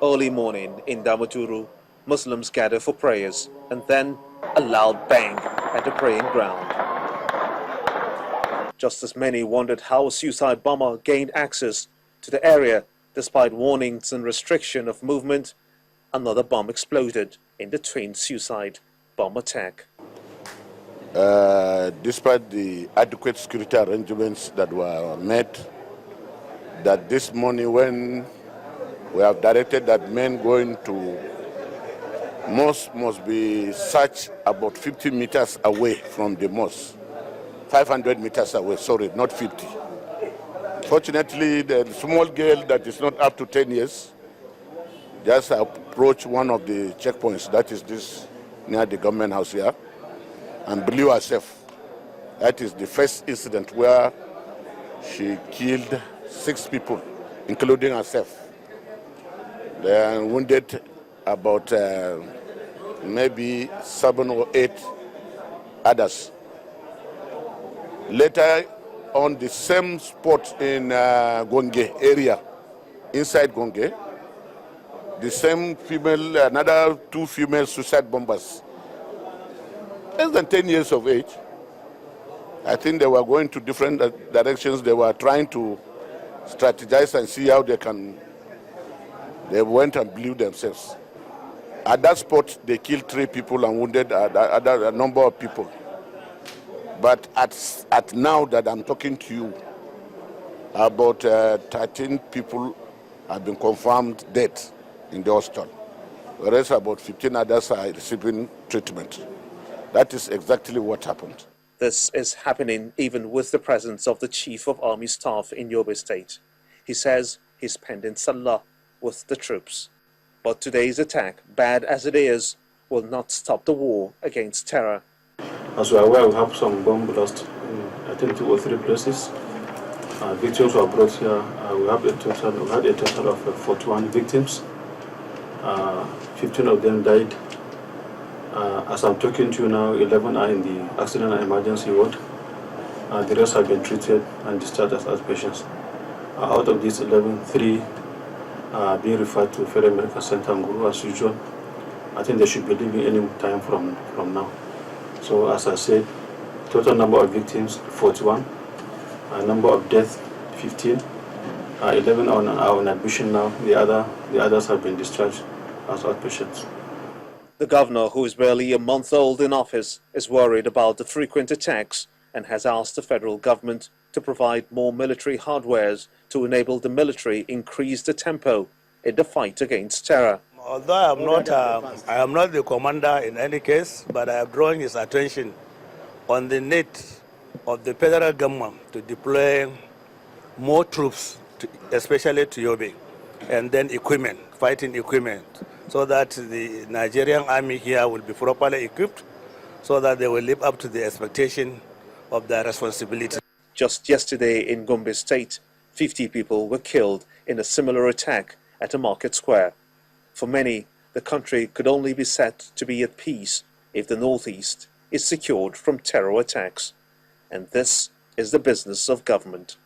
Early morning in Damaturu, Muslims gather for prayers and then a loud bang at the praying ground. Just as many wondered how a suicide bomber gained access to the area despite warnings and restriction of movement, another bomb exploded in the twin suicide bomb attack. Despite the adequate security arrangements that were made, that this morning when we have directed that men going to mosque must be searched about 50 meters away from the mosque. 500 meters away, sorry, not 50. Fortunately, the small girl that is not up to 10 years just approached one of the checkpoints, that is this near the government house here, and blew herself. That is the first incident where she killed 6 people, including herself. They wounded about maybe 7 or 8 others. Later on the same spot in Gwang area, inside Gwang, the same female, another 2 female suicide bombers, less than 10 years of age. I think they were going to different directions. They were trying to strategize and see how they can. They went and blew themselves. At that spot, they killed 3 people and wounded a number of people. But at now that I'm talking to you, about 13 people have been confirmed dead in the hospital, whereas about 15 others are receiving treatment. That is exactly what happened. This is happening even with the presence of the Chief of Army Staff in Yobe State. He says he's spending Salah with the troops. But today's attack, bad as it is, will not stop the war against terror. As we are aware, we have some bomb blast in, I think, 2 or 3 places. Victims were brought here. We had a total of 41 victims. 15 of them died. As I'm talking to you now, 11 are in the accident and emergency ward. The rest have been treated and discharged as patients. Out of these 11, 3 are being referred to Federal Medical Center Nguru as usual. I think they should be leaving any time from now. So as I said, total number of victims 41, number of deaths 15, 11 are on admission now. The others have been discharged as outpatients. The governor, who is barely a month old in office, is worried about the frequent attacks and has asked the federal government to provide more military hardwares to enable the military increase the tempo in the fight against terror. Although I am not the commander in any case, but I have drawn his attention on the need of the federal government to deploy more troops, especially to Yobe, and then equipment, fighting equipment, so that the Nigerian army here will be properly equipped, so that they will live up to the expectation of their responsibility. Just yesterday in Yobe State, 50 people were killed in a similar attack at a market square. For many, the country could only be said to be at peace if the Northeast is secured from terror attacks. And this is the business of government.